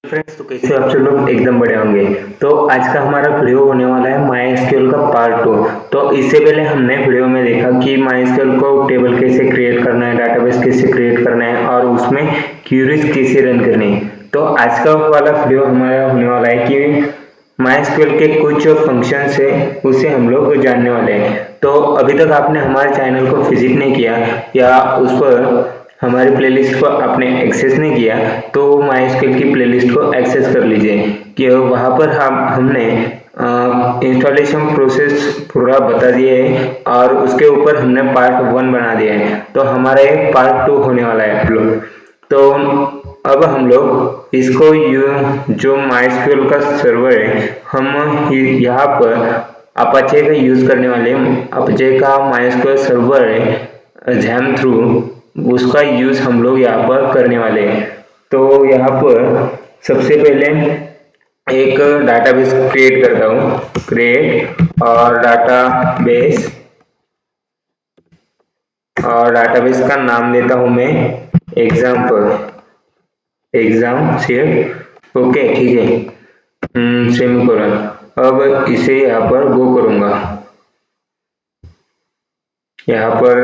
Friends, तो कैसे आप सब लोग एकदम बढ़िया होंगे। तो आज का हमारा वीडियो होने वाला है MySQL का पार्ट 2। तो इससे पहले हमने वीडियो में देखा कि MySQL को टेबल कैसे क्रिएट करना है, डाटाबेस कैसे क्रिएट करना है और उसमें क्यूरीज कैसे रन करनी है। तो आज का वाला वीडियो हमारा होने वाला है कि MySQL के कुछ फंक्शंस है उसे हम लोग जानने वाले हैं। तो अभी तक आपने हमारे चैनल को विजिट नहीं किया या उस पर हमारी प्लेलिस्ट को आपने एक्सेस नहीं किया तो MySQL की प्लेलिस्ट को एक्सेस कर लीजिए कि वहाँ पर हमने इंस्टॉलेशन प्रोसेस पूरा बता दिया है और उसके ऊपर हमने पार्ट 1 बना दिया है। तो हमारा एक पार्ट 2 होने वाला है आप लोग। तो अब हम लोग इसको जो MySQL का सर्वर है हम यहाँ पर अपाचे का यूज करने वाले अपाचे का MySQL सर्वर है जैम थ्रू उसका यूज हम लोग यहाँ पर करने वाले हैं। तो यहाँ पर सबसे पहले एक डाटाबेस क्रिएट करता हूँ, क्रिएट और डाटाबेस का नाम देता हूँ मैं एग्जाम सेव। ओके, ठीक है, सेमीकोलन। अब इसे यहाँ पर गो करूंगा। यहाँ पर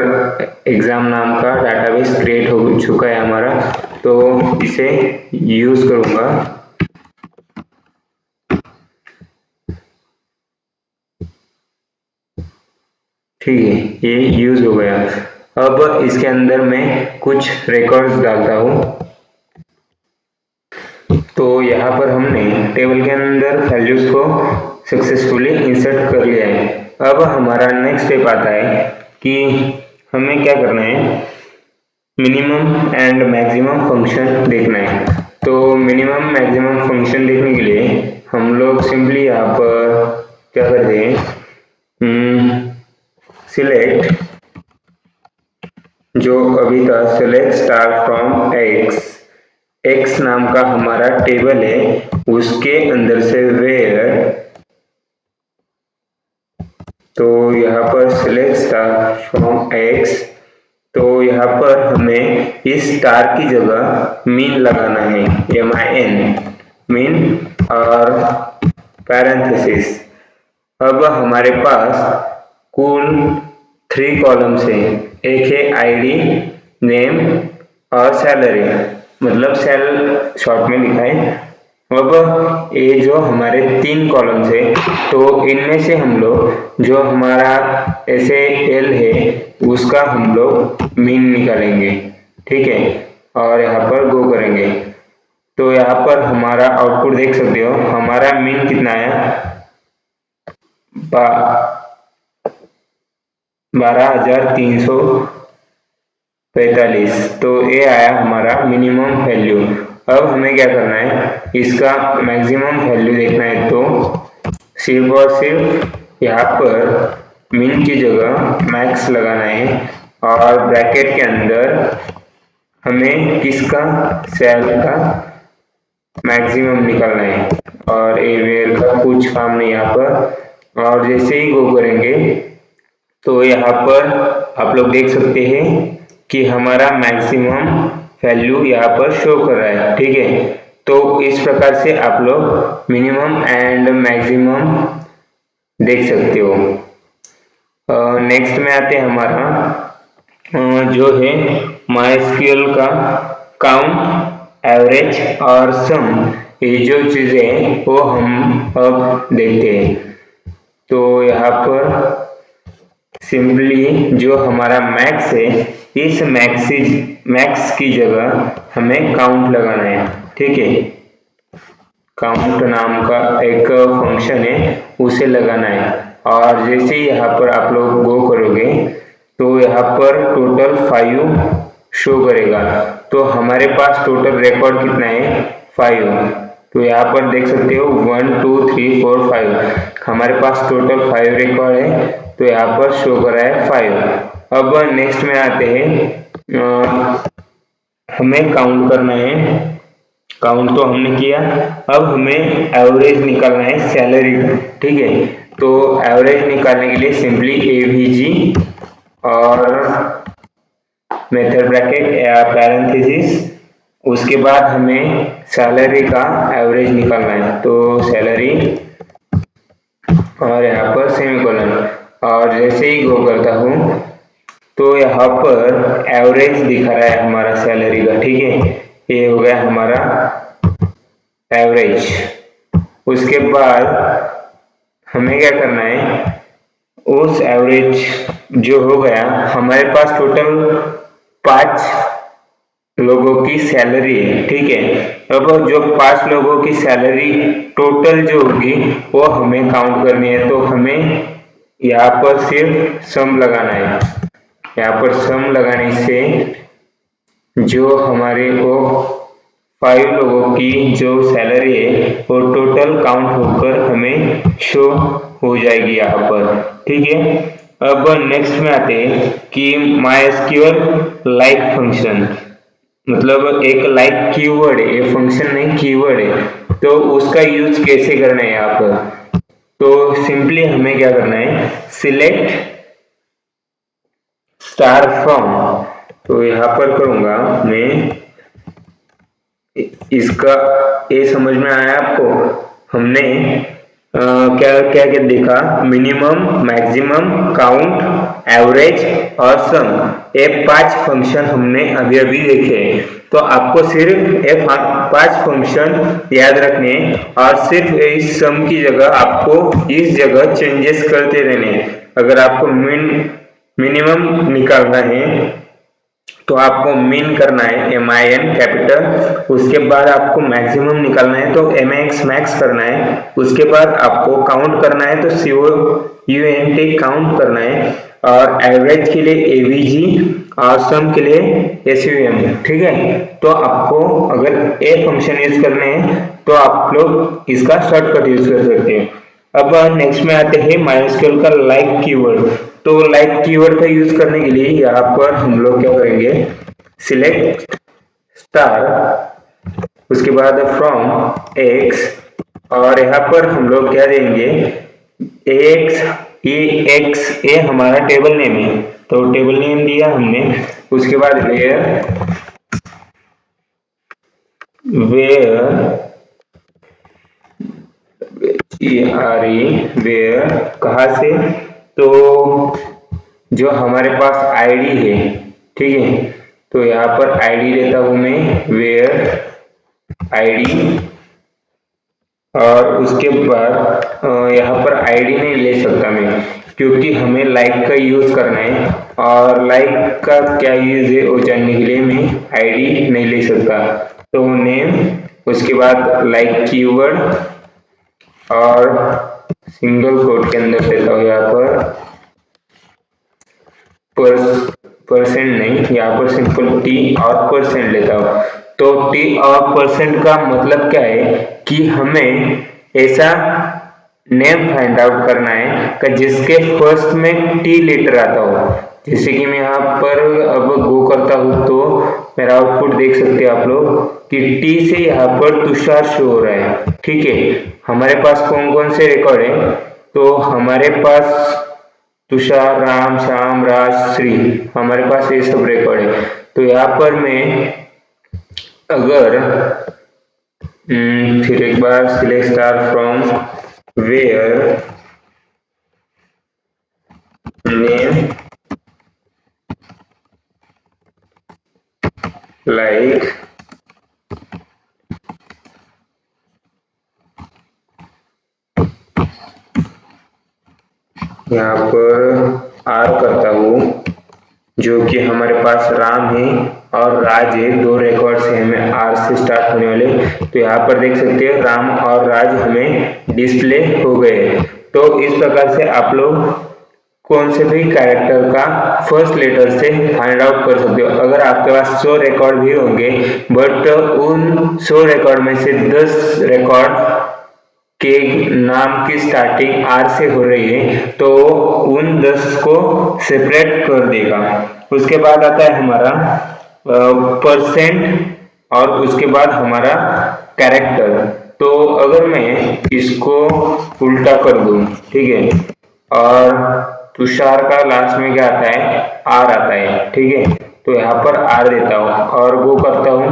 एग्जाम नाम का डाटाबेस क्रिएट हो चुका है हमारा, तो इसे यूज करूंगा। ठीक है, ये यूज हो गया। अब इसके अंदर मैं कुछ रिकॉर्ड्स डालता हूँ। तो यहाँ पर हमने टेबल के अंदर वैल्यूज को सक्सेसफुली इंसर्ट कर लिया है। अब हमारा नेक्स्ट स्टेप आता है कि हमें क्या करना है, मिनिमम एंड मैक्सिमम फंक्शन देखना है। तो मिनिमम मैक्सिमम फंक्शन देखने के लिए हम लोग सिंपली यहाँ पर क्या करते हैं, सिलेक्ट जो अभी था सिलेक्ट स्टार फ्रॉम एक्स नाम का हमारा टेबल है, उसके अंदर से वेयर। तो यहाँ पर सिलेक्ट स्टार फ्रॉम एक्स, तो यहाँ पर हमें इस स्टार की जगह मीन लगाना है, MIN मीन और पैरेंथेसिस। अब हमारे पास कुल 3 कॉलम्स हैं, एक है आईडी, नेम और सैलरी, मतलब सेल शॉर्ट में लिखा है। अब ये जो हमारे 3 कॉलम्स है, तो इनमें से हम लोग जो हमारा ऐसे एल है उसका हम लोग मीन निकालेंगे, ठीक है, और यहाँ पर गो करेंगे। तो यहाँ पर हमारा आउटपुट देख सकते हो, हमारा मीन कितना है, 12,345। तो ये आया हमारा मिनिमम वैल्यू। अब हमें क्या करना है, इसका मैक्सिमम वैल्यू देखना है। तो सिर्फ और सिर्फ यहाँ पर मीन की जगह मैक्स लगाना है और ब्रैकेट के अंदर हमें किसका, सेल का मैक्सिमम निकालना है और एवेयर का कुछ काम नहीं यहाँ पर। और जैसे ही गो करेंगे तो यहाँ पर आप लोग देख सकते हैं कि हमारा मैक्सिमम वैल्यू यहाँ पर शो कर रहा है, ठीक है। तो इस प्रकार से आप लोग मिनिमम एंड मैक्सिमम देख सकते हो। नेक्स्ट में आते हैं हमारा जो है MySQL का काउंट, एवरेज और सम, ये जो चीजें हैं वो हम अब देखते हैं। तो यहाँ पर सिंपली जो हमारा मैक्स है, इस मैक्स की जगह हमें काउंट लगाना है, ठीक है। काउंट नाम का एक फंक्शन है, उसे लगाना है। और जैसे ही यहाँ पर आप लोग गो करोगे तो यहाँ पर टोटल 5 शो करेगा। तो हमारे पास टोटल रिकॉर्ड कितना है, 5। तो यहाँ पर देख सकते हो 1 2 3 4 5, हमारे पास टोटल 5 रिकॉर्ड है। तो यहाँ पर शो कर रहा है 5। अब नेक्स्ट में आते हैं, हमें काउंट करना है। काउंट तो हमने किया, अब हमें एवरेज निकालना है सैलरी का, ठीक है। तो एवरेज निकालने के लिए सिंपली AVG और मेथड ब्रैकेट या पैरेंथेसिस उसके बाद हमें सैलरी का एवरेज निकालना है, तो सैलरी और यहाँ पर सेमीकोलन, और जैसे ही गो करता हूँ तो यहाँ पर एवरेज दिखा रहा है हमारा सैलरी का, ठीक है, ये हो गया हमारा एवरेज। उसके बाद हमें क्या करना है, उस एवरेज जो हो गया, हमारे पास टोटल 5 लोगों की सैलरी है, ठीक है। अब जो 5 लोगों की सैलरी टोटल जो होगी वो हमें काउंट करनी है, तो हमें यहाँ पर सिर्फ सम लगाना है। यहाँ पर सम लगाने से जो हमारे को 5 लोगों की जो सैलरी है वो टोटल काउंट होकर हमें शो हो जाएगी यहाँ पर, ठीक है। अब नेक्स्ट में आते हैं कि MySQL लाइक फंक्शन, मतलब एक लाइक कीवर्ड है, ये फंक्शन नहीं कीवर्ड है, तो उसका यूज कैसे करना है यहाँ पर। तो सिंपली हमें क्या करना है, सिलेक्ट स्टार फ्रॉम, तो यहाँ पर करूंगा मैं, इसका ये समझ में आया आपको। हमने क्या क्या क्या देखा, मिनिमम, मैक्सिमम, काउंट, एवरेज और सम, ये 5 फंक्शन हमने अभी अभी देखे। तो आपको सिर्फ ये 5 फंक्शन याद रखने और सिर्फ इस सम की जगह आपको इस जगह चेंजेस करते रहने। अगर आपको मिनिमम निकालना है तो आपको मिन करना है MIN कैपिटल, उसके बाद आपको मैक्सिमम निकालना है तो MAX मैक्स करना है, उसके बाद आपको काउंट करना है तो COUNT काउंट करना है, और एवरेज के लिए AVG और सम के लिए SUM, ठीक है। तो आपको अगर ए फंक्शन यूज करने हैं तो आप लोग इसका शॉर्टकट यूज कर सकते हैं। अब नेक्स्ट में आते हैं MySQL का लाइक कीवर्ड। तो लाइक कीवर्ड का यूज करने के लिए यहाँ पर हम लोग क्या करेंगे, सिलेक्ट स्टार, उसके बाद फ्रॉम x, और यहाँ पर हम लोग क्या देंगे, x, ये हमारा टेबल नेम है, तो टेबल नेम दिया हमने। उसके बाद वेयर कहाँ से, तो जो हमारे पास आईडी है, ठीक है, तो यहाँ पर आईडी लेता हूं मैं, वेयर आईडी, और उसके बाद यहाँ पर आईडी नहीं ले सकता मैं, क्योंकि हमें लाइक का यूज करना है, और लाइक का क्या यूज है वो जानने के लिए मैं आईडी नहीं ले सकता। तो नेम, उसके बाद लाइक कीवर्ड, और सिंगल कोट के अंदर लेता हूँ यहाँ पर परसेंट नहीं, यहाँ पर सिंपल T और परसेंट लेता हूँ। तो T और परसेंट का मतलब क्या है कि हमें ऐसा नेम फाइंड आउट करना है कि जिसके फर्स्ट में T लेटर आता हो। जैसे कि मैं यहाँ पर अब गो करता हूँ तो मेरा आउटपुट देख सकते हैं आप लोग कि T से यहाँ पर तुषार शो हो रहा है, ठीक है। हमारे पास कौन कौन से रिकॉर्ड है, तो हमारे पास तुषार, राम, श्याम, राज, श्री, हमारे पास ये सब रिकॉर्ड है। तो यहाँ पर मैं अगर फिर एक बार select star from where name like, यहाँ पर आर करता हूँ, जो कि हमारे पास राम है और राज है, 2 रिकॉर्ड्स है हमें आर से स्टार्ट होने वाले। तो यहाँ पर देख सकते हो राम और राज हमें डिस्प्ले हो गए। तो इस प्रकार से आप लोग कौन से भी कैरेक्टर का फर्स्ट लेटर से फाइंड आउट कर सकते हो। अगर आपके पास 100 रिकॉर्ड भी होंगे, बट उन 100 रिकॉर्ड में से 10 रिकॉर्ड के नाम की स्टार्टिंग आर से हो रही है, तो उन 10 को सेपरेट कर देगा। उसके बाद आता है हमारा परसेंट, और उसके बाद हमारा कैरेक्टर। तो अगर मैं इसको उल्टा कर दूं, ठीक है, और तुषार का लास्ट में क्या आता है, आर आता है, ठीक है, तो यहाँ पर आर देता हूँ और वो करता हूँ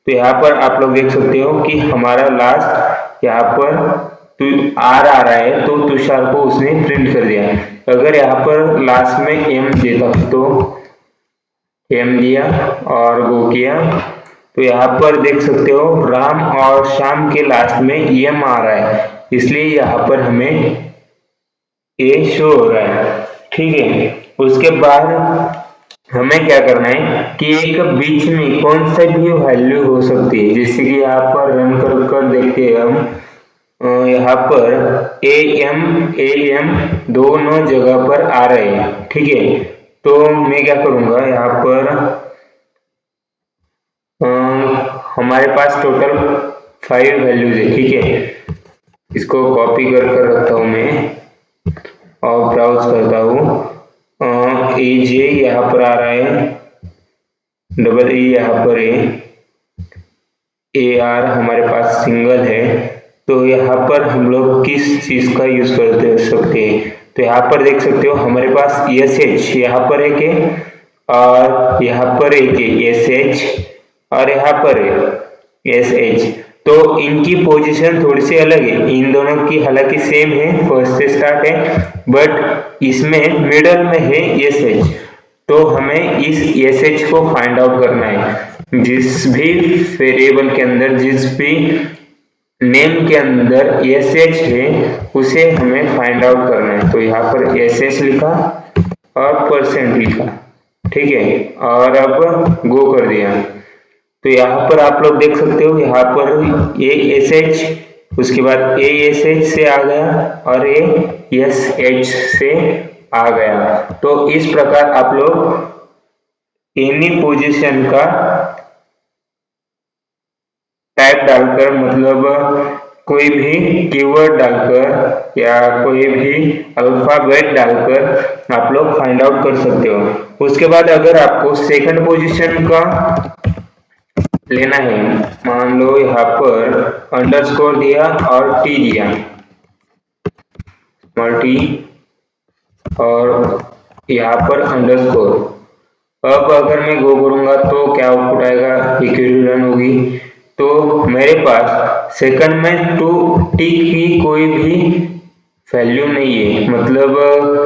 तो यहाँ पर आप लोग देख सकते हो कि हमारा लास्ट यहाँ पर आर आ रहा है, तो तुषार को उसने प्रिंट कर दिया। अगर यहाँ पर लास्ट में एम देता तो एम दिया और गो किया, तो यहाँ पर देख सकते हो राम और श्याम के लास्ट में एम आ रहा है, इसलिए यहाँ पर हमें ए शो हो रहा है। ठीक है, उसके बाद हमें क्या करना है कि एक बीच में कौन सा भी वैल्यू हो सकती है, जैसे कि यहाँ पर रन कर देखते हैं हम, यहाँ पर ए एम दोनों जगह पर आ रहे हैं। ठीक है, तो मैं क्या करूंगा, यहाँ पर हमारे पास टोटल 5 वैल्यूज है। ठीक है, इसको कॉपी कर रखता हूँ मैं और ब्राउज करता हूँ। ए जे यहाँ पर आ रहा है, डबल ई यहाँ पर है, ए आर हमारे पास सिंगल है। तो यहाँ पर हम लोग किस चीज का यूज कर सकते हैं, तो यहाँ पर देख सकते हो हमारे पास एस एच यहाँ पर एक है और यहाँ पर एक एस एच और यहाँ पर एस एच। तो इनकी पोजीशन थोड़ी सी अलग है, इन दोनों की हालांकि सेम है, फर्स्ट से स्टार्ट है, बट इसमें मिडल में है एस एच। तो हमें इस एस एच को फाइंड आउट करना है, जिस भी वेरिएबल के अंदर, जिस भी नेम के अंदर एस एच है उसे हमें फाइंड आउट करना है। तो यहाँ पर एस एच लिखा और परसेंट लिखा। ठीक है, और अब गो कर दिया। तो यहाँ पर आप लोग देख सकते हो, यहाँ पर ए एस एच, उसके बाद ए एस एच से आ गया और ए एस एच से आ गया। तो इस प्रकार आप लोग एनी पोजीशन का टाइप डालकर, मतलब कोई भी कीवर्ड डालकर या कोई भी अल्फाबेट डालकर आप लोग फाइंड आउट कर सकते हो। उसके बाद अगर आपको सेकंड पोजीशन का लेना है, मान लो यहाँ पर अंडरस्कोर दिया और टी दिया, स्मॉल टी और यहाँ पर अंडरस्कोर। अब अगर मैं गो करूंगा तो क्या आउटपुट आएगा, इक्वली रन होगी। तो मेरे पास सेकंड में टू टी की कोई भी वैल्यू नहीं है, मतलब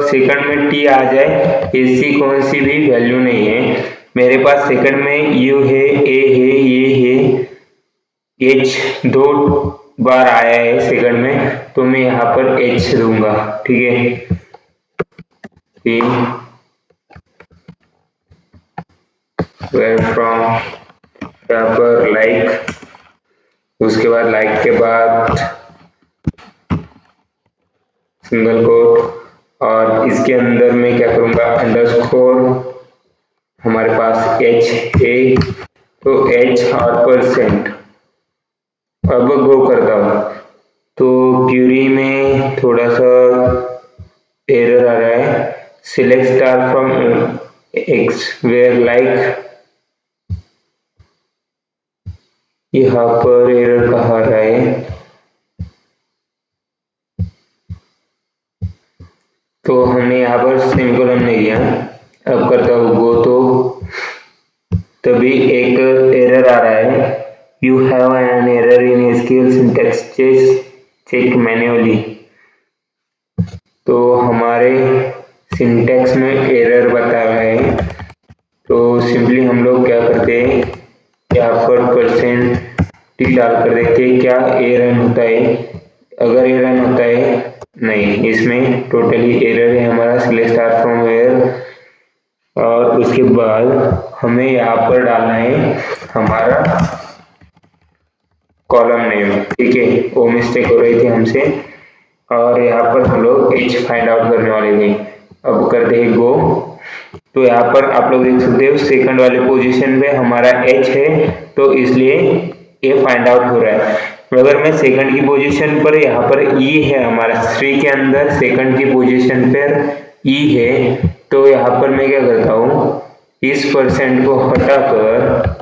सेकंड में टी आ जाए ऐसी कौन सी भी वैल्यू नहीं है। मेरे पास सेकंड में यू है, ए है, ये है, एच 2 बार आया है सेकंड में, तो मैं यहाँ पर एच दूंगा। ठीक है, वेयर फ्रॉम, यहाँ पर लाइक, उसके बाद लाइक के बाद सिंगल कोट और इसके अंदर मैं क्या करूंगा, अंडरस्कोर, हमारे पास एच ए, तो एच और परसेंट। अब गो करता हूँ तो क्यूरी में थोड़ा सा एरर आ रहा है, select star from X where like, यहाँ पर एरर कहाँ रहा है, तो हमने यहाँ पर सेमीकोलन नहीं दिया। अब करता हूँ गो, तो तभी एक एरर आ रहा है, you have an error in SQL syntax, check manually. तो हमारे सिंटैक्स में एरर बता रहा है, तो सिंपली हम लोग क्या करते हैं, यहाँ पर परसेंट टी डालकर देखते हैं क्या ए रन होता है। अगर ए रन होता है, नहीं, इसमें टोटली एरर है हमारा, सिलेक्ट स्टार फ्रॉम वेयर। और उसके बाद हमें यहाँ पर डालना है हमारा कॉलम नेम। ठीक है, वो मिस्टेक हो रही थी हमसे और यहाँ पर हम लोग एच फाइंड आउट करने वाले थे। अब करते हैं गो, तो यहाँ पर आप लोग देख सकते हो सेकंड वाले पोजीशन पे हमारा एच है, तो इसलिए ए फाइंड आउट हो रहा है। अगर मैं सेकंड की पोजीशन पर, यहाँ पर ई है हमारा, 3 के अंदर सेकंड की पोजीशन पर ई है, तो यहाँ पर मैं क्या करता हूँ, इस परसेंट को हटाकर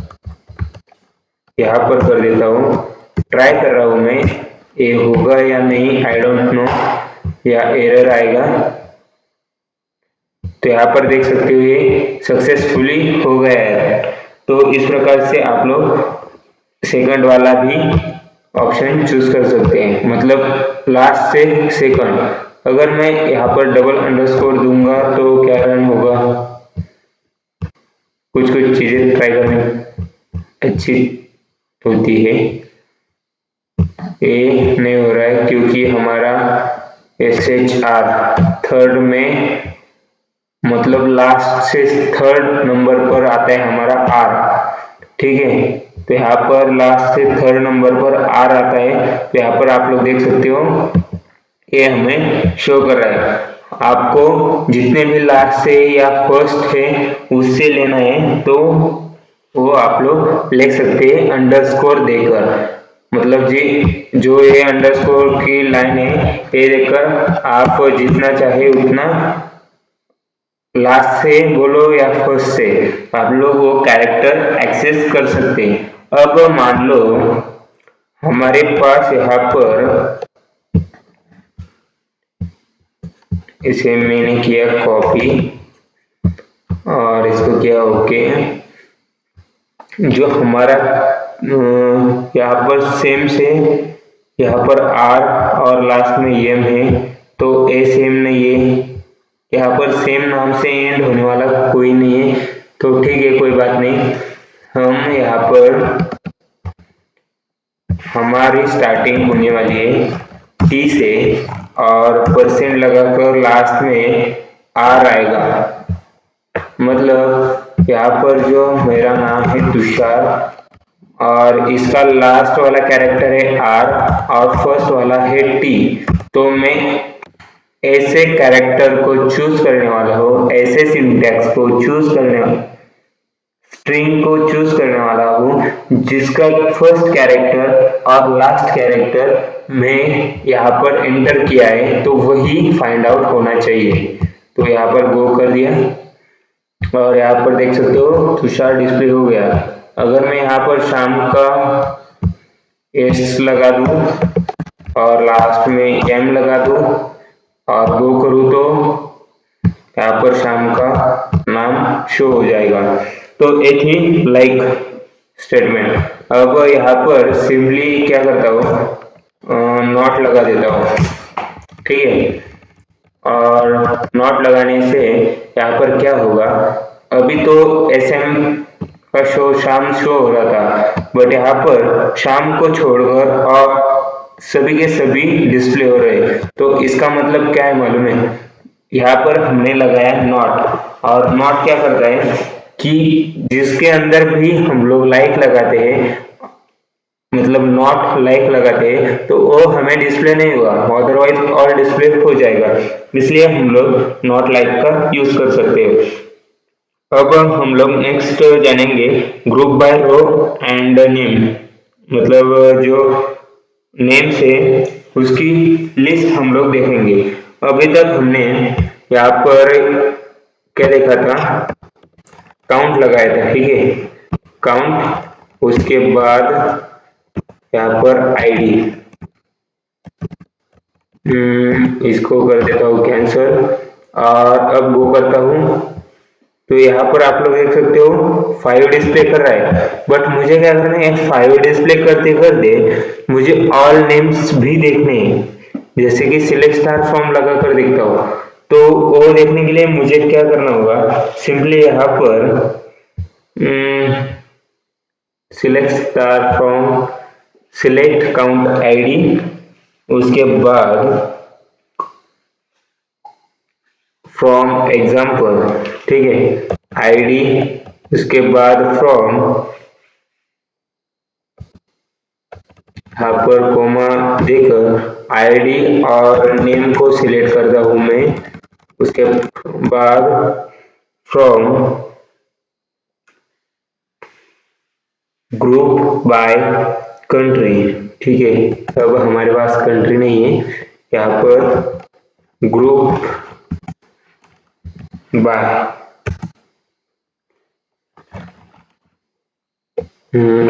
यहाँ पर कर देता हूँ, ट्राई कर रहा हूँ मैं, ये होगा या नहीं आई डोंट नो, या एरर आएगा। तो यहाँ पर देख सकते हो ये सक्सेसफुली हो गया है। तो इस प्रकार से आप लोग सेकंड वाला भी ऑप्शन चूज कर सकते हैं, मतलब लास्ट से सेकंड। अगर मैं यहाँ पर डबल अंडरस्कोर दूंगा तो क्या रन होगा, कुछ कुछ चीजें ट्राई करनी अच्छी होती है। ए नहीं हो रहा है क्योंकि हमारा SHR थर्ड में, मतलब लास्ट से थर्ड नंबर पर आता है हमारा R, ठीक है। तो यहाँ पर लास्ट से थर्ड नंबर पर R आता है, तो यहाँ पर आप लोग देख सकते हो ये हमें शो कर रहा है। आपको जितने भी लास्ट से या फर्स्ट है उससे लेना है तो वो आप लोग लिख सकते हैं अंडरस्कोर देकर, मतलब जी जो ये अंडरस्कोर की लाइन है ये देखकर आप जितना चाहे उतना लास्ट से बोलो या फर्स्ट से आप लोग वो कैरेक्टर एक्सेस कर सकते हैं। अब मान लो हमारे पास यहाँ पर, इसे मैंने किया कॉपी और इसको किया ओके। जो हमारा यहाँ पर सेम से यहाँ पर R और लास्ट में M है तो ए सेम नहीं है, यहाँ पर सेम नाम से एंड होने वाला कोई नहीं है, तो ठीक है कोई बात नहीं। हम यहाँ पर हमारी स्टार्टिंग होने वाली है T से और परसेंट लगाकर लास्ट में R आएगा, मतलब यहाँ पर जो मेरा नाम है तुषार और इसका लास्ट वाला कैरेक्टर है R और फर्स्ट वाला है T, तो मैं ऐसे कैरेक्टर को चूज करने वाला हूँ, ऐसे सिंटैक्स को चूज करने वाला, स्ट्रिंग को चूज करने वाला हूँ जिसका फर्स्ट कैरेक्टर और लास्ट कैरेक्टर मैं यहाँ पर एंटर किया है तो वही फाइंड आउट होना चाहिए। तो यहाँ पर गो कर दिया और यहाँ पर देख सकते हो तुषार डिस्प्ले हो गया। अगर मैं यहाँ पर शाम का S लगा दूं और लास्ट में M लगा दूं और गो करूं तो यहाँ पर शाम का नाम शो हो जाएगा। तो एक ही लाइक स्टेटमेंट। अब यहाँ पर सिंपली क्या करता हूँ, नॉट लगा देता हूँ, ठीक है। और नॉट लगाने से यहाँ पर क्या होगा, अभी तो SM का शाम शो हो रहा था, बट यहाँ पर शाम को छोड़कर और सभी के सभी डिस्प्ले हो रहे हैं। तो इसका मतलब क्या है मालूम है, यहाँ पर हमने लगाया नॉट, और नॉट क्या करता है कि जिसके अंदर भी हम लोग लाइक लगाते हैं, मतलब नॉट लाइक लगाते हैं तो वो हमें डिस्प्ले नहीं हुआ, अदरवाइज और डिस्प्ले हो जाएगा, इसलिए हम लोग नॉट लाइक का यूज कर सकते हैं। अब हम लोग नेक्स्ट जानेंगे group by row and name, मतलब जो नेम से उसकी लिस्ट हम लोग देखेंगे। अभी तक हमने यहाँ पर क्या देखा था, काउंट लगाया था, ठीक है, काउंट, उसके बाद यहाँ पर आईडी, इसको कर देता हूँ कैंसिल और अब वो करता हूँ। तो यहाँ पर आप लोग देख सकते हो 5 डिस्प्ले कर रहा है, बट मुझे क्या करना है, 5 डिस्प्ले करते करते मुझे ऑल नेम्स भी देखने हैं, जैसे कि सिलेक्ट स्टार फ्रॉम लगा कर देखता हूँ। तो वो देखने के लिए मुझे क्या करना होगा, सिंपली यहाँ पर select star from select count ID, उसके बाद फ्रॉम एग्जाम्पल, ठीक है, आईडी, उसके बाद फ्रॉम, यहाँ पर कोमा देकर आईडी और नेम को सिलेक्ट करता हूं मैं, उसके बाद फ्रॉम ग्रुप बाय कंट्री, ठीक है। अब हमारे पास कंट्री नहीं है, यहाँ पर ग्रुप बाय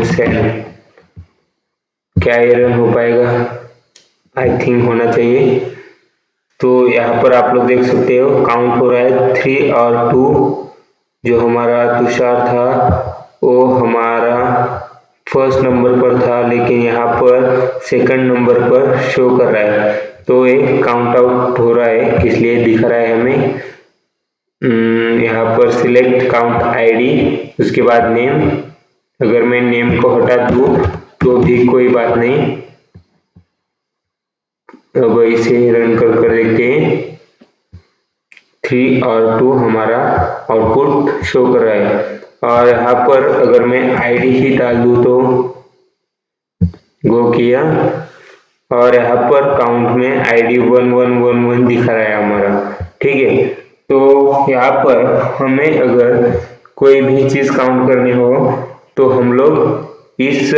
सेल, क्या एरर हो पाएगा, आई थिंक होना चाहिए। तो यहाँ पर आप लोग देख सकते हो काउंट हो रहा है 3 और 2, जो हमारा तुषार था वो हमारा फर्स्ट नंबर पर था, लेकिन यहाँ पर सेकंड नंबर पर शो कर रहा है, तो ये काउंट आउट हो रहा है, इसलिए दिख रहा है हमें। यहाँ पर सिलेक्ट काउंट आईडी, उसके बाद नेम। अगर मैं नेम को हटा दूँ तो भी कोई बात नहीं। अब इसे रन कर देखते हैं। 3 और 2 हमारा आउटपुट शो कर रहा है। और यहाँ पर अगर मैं आईडी ही डाल दूँ तो गो किया, और यहाँ पर काउंट में आईडी 1111 दिखा रहा है हमारा। ठीक है, तो यहाँ पर हमें अगर कोई भी चीज काउंट करनी हो तो हम लोग इस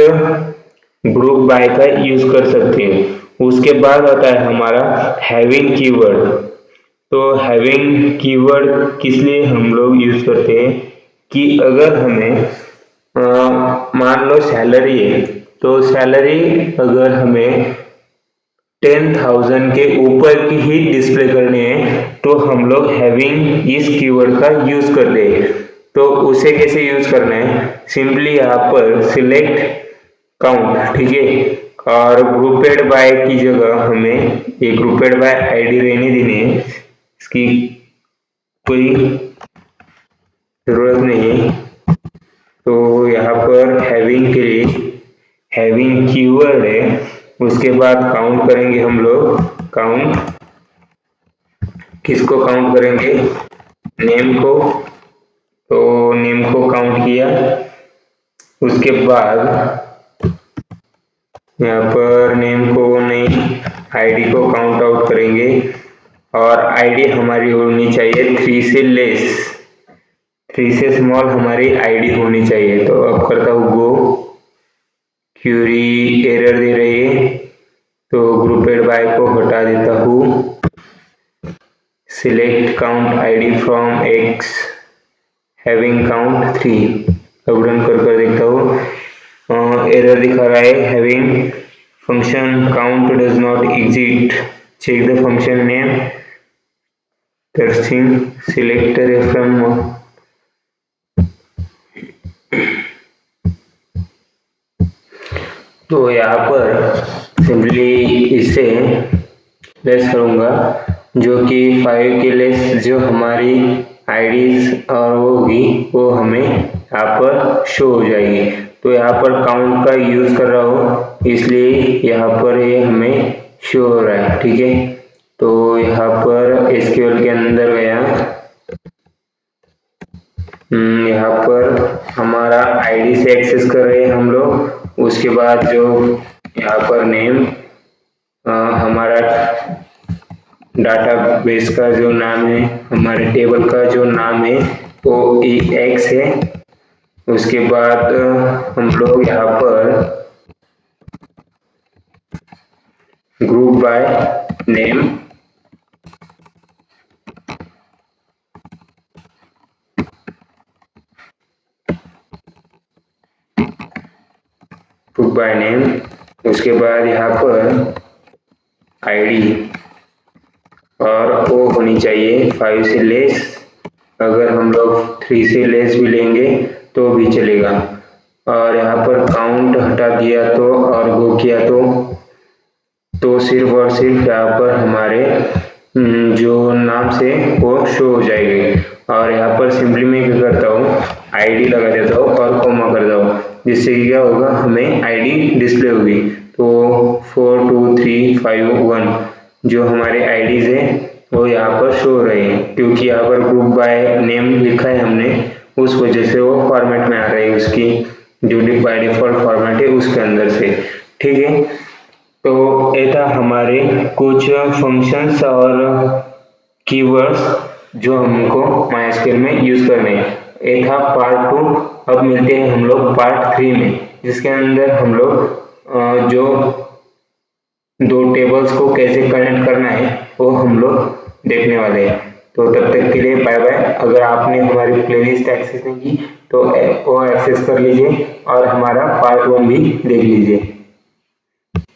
ग्रुप बाय का यूज कर सकते हैं। उसके बाद आता है हमारा हैविंग कीवर्ड। तो हैविंग कीवर्ड किस लिए हम लोग यूज करते हैं कि अगर हमें मान लो सैलरी है, तो सैलरी अगर हमें 10,000 के ऊपर की ही डिस्प्ले करनी है तो हम लोग हैविंग इस कीवर्ड का यूज करते हैं। तो उसे कैसे यूज करना है, सिंपली यहाँ पर सिलेक्ट काउंट, ठीक है, और ग्रुपेड बाय की जगह हमें ये ग्रुपेड बाय आईडी रहने देनी है, इसकी कोई जरूरत नहीं है। तो यहाँ पर हैविंग के लिए हैविंग कीवर्ड है, उसके बाद काउंट करेंगे हम लोग। काउंट किसको काउंट करेंगे, नेम को, तो नेम को काउंट किया। उसके बाद यहाँ पर नेम को नहीं, आईडी को काउंट आउट करेंगे, और आईडी हमारी होनी चाहिए 3 से लेस, 3 से स्मॉल हमारी आईडी होनी चाहिए। तो अब करता हूँ गो, क्यूरी एरर दे रही है, तो ग्रुपेड बाय को हटा देता हूँ। Select count ID from x having count 3। अब रन कर देखता हूँ, एरर दिखा रहा है, having function count does not exist, check the function name, searching select from. तो यहाँ पर सिंपली इसे लेस करूंगा, जो कि 5 के लेस जो हमारी आईडीज और होगी वो हमें यहाँ पर शो हो जाएगी। तो यहाँ पर काउंट का यूज कर रहा हूँ, इसलिए यहाँ पर ये हमें शो हो रहा है। ठीक है, तो यहाँ पर एसक्यूएल के अंदर गया, यहाँ पर हमारा आईडी से एक्सेस कर रहे हैं हम लोग। उसके बाद जो यहाँ पर नेम, हमारा डाटाबेस का जो नाम है, हमारे टेबल का जो नाम है वो EX है। उसके बाद हम लोग यहाँ पर group by name, group by name, उसके बाद यहाँ पर आईडी और वो होनी चाहिए 5 से लेस। अगर हम लोग 3 से लेस भी लेंगे तो भी चलेगा। और यहाँ पर काउंट हटा दिया तो और गो किया तो सिर्फ और सिर्फ यहाँ पर हमारे जो नाम से वो शो हो जाएगी। और यहाँ पर सिंपली मैं क्या करता हूँ, आईडी लगा देता हूँ और कॉमा कर देता हूँ, जिससे क्या होगा, हमें आईडी डिस्प्ले होगी। तो 4 2 3 5 1 जो हमारे आईडीज है वो यहाँ पर शो हो रहे हैं, क्योंकि यहाँ पर ग्रुप बाय नेम लिखा है हमने, उस वजह से वो फॉर्मेट में आ रही है, उसकी जो बाय डिफॉल्ट फॉर्मेट है उसके अंदर से। ठीक है, तो ये था हमारे कुछ फंक्शंस और कीवर्ड्स जो हमको MySQL में यूज करने हैं। ये था पार्ट 2। अब मिलते हैं हम लोग पार्ट 3 में, जिसके अंदर हम लोग जो 2 टेबल्स को कैसे कनेक्ट करना है वो हम लोग देखने वाले हैं। तो तब तक के लिए बाय बाय। अगर आपने हमारी प्लेलिस्ट एक्सेस नहीं की तो वो एक्सेस कर लीजिए और हमारा पार्ट 1 भी देख लीजिए।